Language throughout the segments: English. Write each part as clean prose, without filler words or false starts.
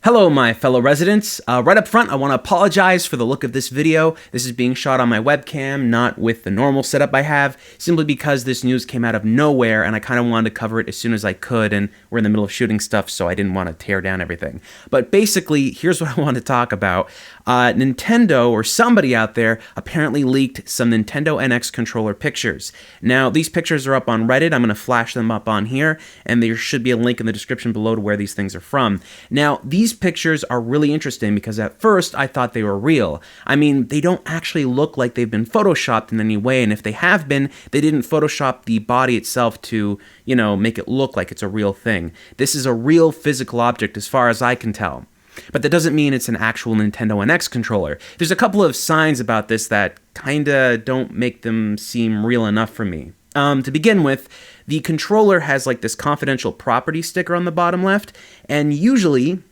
Hello, my fellow residents. Right up front, I want to apologize for the look of this video. This is being shot on my webcam, not with the normal setup I have, simply because this news came out of nowhere and I kind of wanted to cover it as soon as I could, and we're in the middle of shooting stuff, so I didn't want to tear down everything. But basically, here's what I want to talk about. Nintendo, or somebody out there, apparently leaked some Nintendo NX controller pictures. Now, these pictures are up on Reddit. I'm going to flash them up on here, and there should be a link in the description below to where these things are from. Now, these pictures are really interesting because at first I thought they were real. I mean, they don't actually look like they've been photoshopped in any way, and if they have been, they didn't photoshop the body itself to, make it look like it's a real thing. This is a real physical object as far as I can tell. But that doesn't mean it's an actual Nintendo NX controller. There's a couple of signs about this that kinda don't make them seem real enough for me. To begin with, the controller has like this confidential property sticker on the bottom left, and usually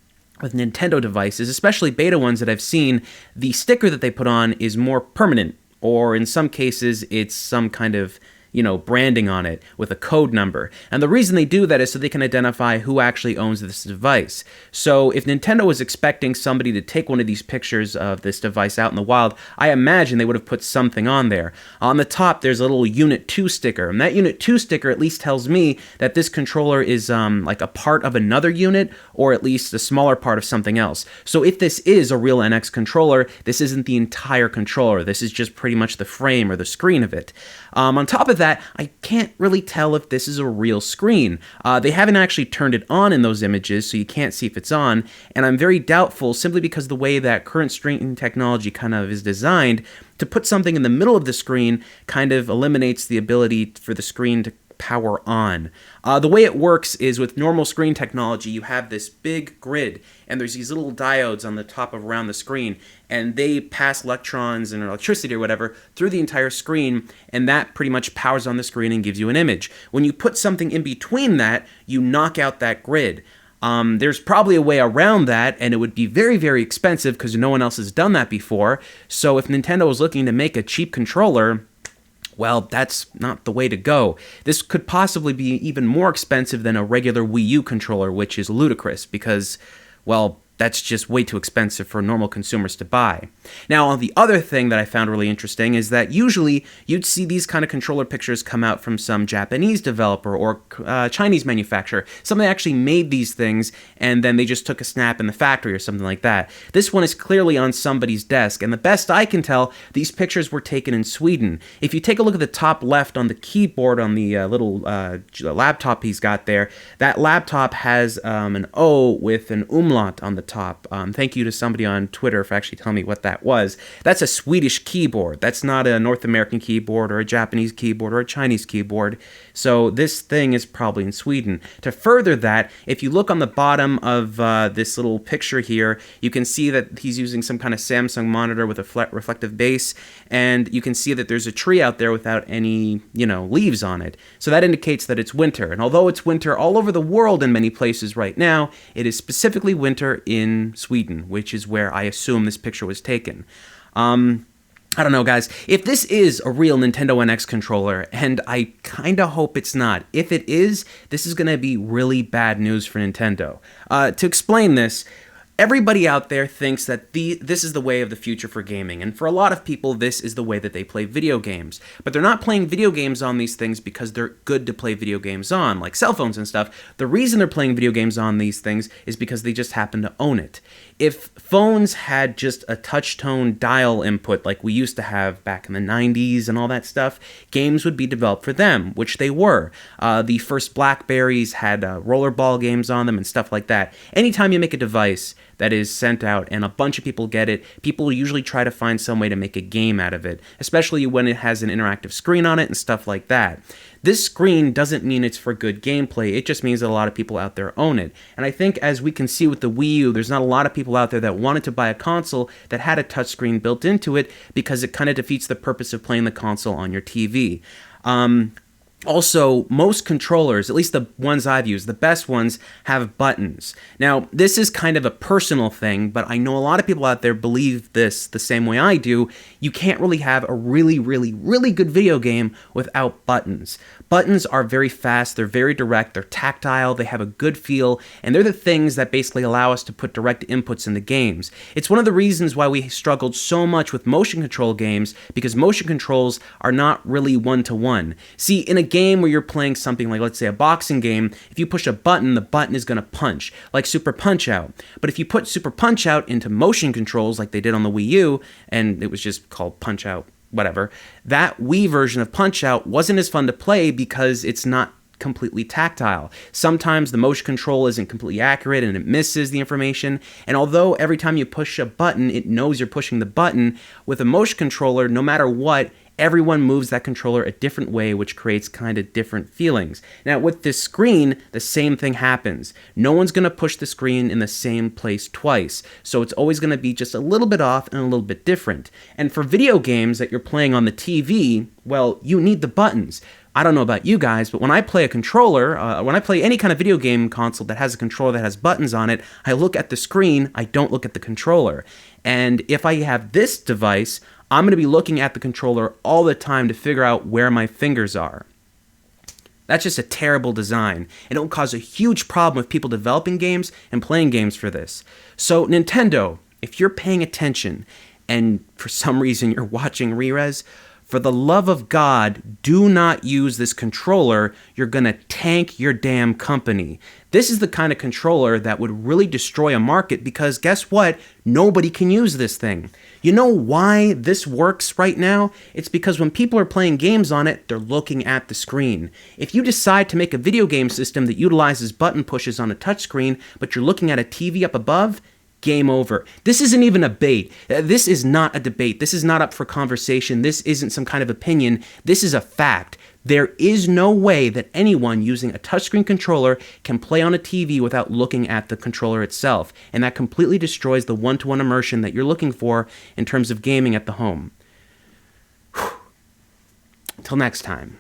with Nintendo devices, especially beta ones that I've seen, the sticker that they put on is more permanent, or in some cases, it's some kind of branding on it with a code number. And the reason they do that is so they can identify who actually owns this device. So if Nintendo was expecting somebody to take one of these pictures of this device out in the wild, I imagine they would have put something on there. On the top, there's a little Unit 2 sticker, and that Unit 2 sticker at least tells me that this controller is like a part of another unit, or at least a smaller part of something else. So if this is a real NX controller, this isn't the entire controller. This is just pretty much the frame or the screen of it. On top of that, I can't really tell if this is a real screen. They haven't actually turned it on in those images, so you can't see if it's on, and I'm very doubtful simply because the way that current screen technology kind of is designed, to put something in the middle of the screen kind of eliminates the ability for the screen to power on. The way it works is with normal screen technology, you have this big grid, and there's these little diodes on the top of around the screen, and they pass electrons and electricity or whatever through the entire screen, and that pretty much powers on the screen and gives you an image. When you put something in between that, you knock out that grid. There's probably a way around that, and it would be very, very expensive because no one else has done that before. So if Nintendo was looking to make a cheap controller, well, that's not the way to go. This could possibly be even more expensive than a regular Wii U controller, which is ludicrous because, well, that's just way too expensive for normal consumers to buy. Now, the other thing that I found really interesting is that usually you'd see these kind of controller pictures come out from some Japanese developer or Chinese manufacturer. Somebody actually made these things and then they just took a snap in the factory or something like that. This one is clearly on somebody's desk, and the best I can tell, these pictures were taken in Sweden. If you take a look at the top left on the keyboard on the little laptop he's got there, that laptop has an O with an umlaut on the top. Thank you to somebody on Twitter for actually telling me what that was. That's a Swedish keyboard. That's not a North American keyboard or a Japanese keyboard or a Chinese keyboard. So this thing is probably in Sweden. To further that, if you look on the bottom of this little picture here, you can see that he's using some kind of Samsung monitor with a reflective base, and you can see that there's a tree out there without any, leaves on it. So that indicates that it's winter. And although it's winter all over the world in many places right now, it is specifically winter in Sweden, which is where I assume this picture was taken. I don't know, guys. If this is a real Nintendo NX controller, and I kind of hope it's not, if it is, this is going to be really bad news for Nintendo. To explain this, everybody out there thinks that this is the way of the future for gaming, and for a lot of people, this is the way that they play video games. But they're not playing video games on these things because they're good to play video games on, like cell phones and stuff. The reason they're playing video games on these things is because they just happen to own it. If phones had just a touch-tone dial input like we used to have back in the 90s and all that stuff, games would be developed for them, which they were. The first Blackberries had rollerball games on them and stuff like that. Anytime you make a device that is sent out and a bunch of people get it, people usually try to find some way to make a game out of it, especially when it has an interactive screen on it and stuff like that. This screen doesn't mean it's for good gameplay, it just means that a lot of people out there own it. And I think as we can see with the Wii U, there's not a lot of people out there that wanted to buy a console that had a touchscreen built into it because it kind of defeats the purpose of playing the console on your TV. Also, most controllers, at least the ones I've used, the best ones, have buttons. Now, this is kind of a personal thing, but I know a lot of people out there believe this the same way I do. You can't really have a really, really, really good video game without buttons. Buttons are very fast, they're very direct, they're tactile, they have a good feel, and they're the things that basically allow us to put direct inputs in the games. It's one of the reasons why we struggled so much with motion control games, because motion controls are not really one-to-one. See, in a game where you're playing something like, let's say, a boxing game, if you push a button, the button is going to punch, like Super Punch-Out. But if you put Super Punch-Out into motion controls like they did on the Wii U, and it was just called Punch-Out, whatever, that Wii version of Punch-Out wasn't as fun to play because it's not completely tactile. Sometimes the motion control isn't completely accurate and it misses the information, and although every time you push a button, it knows you're pushing the button, with a motion controller, no matter what, everyone moves that controller a different way, which creates kind of different feelings. Now, with this screen, the same thing happens. No one's going to push the screen in the same place twice, so it's always going to be just a little bit off and a little bit different. And for video games that you're playing on the TV, well, you need the buttons. I don't know about you guys, but when I play a controller, when I play any kind of video game console that has a controller that has buttons on it, I look at the screen, I don't look at the controller. And if I have this device, I'm going to be looking at the controller all the time to figure out where my fingers are. That's just a terrible design, and it will cause a huge problem with people developing games and playing games for this. So Nintendo, if you're paying attention, and for some reason you're watching Rerez, for the love of God, do not use this controller. You're going to tank your damn company. This is the kind of controller that would really destroy a market because guess what? Nobody can use this thing. You know why this works right now? It's because when people are playing games on it, they're looking at the screen. If you decide to make a video game system that utilizes button pushes on a touchscreen, but you're looking at a TV up above, game over. This isn't even a debate. This is not a debate. This is not up for conversation. This isn't some kind of opinion. This is a fact. There is no way that anyone using a touchscreen controller can play on a TV without looking at the controller itself, and that completely destroys the one-to-one immersion that you're looking for in terms of gaming at the home. Until next time.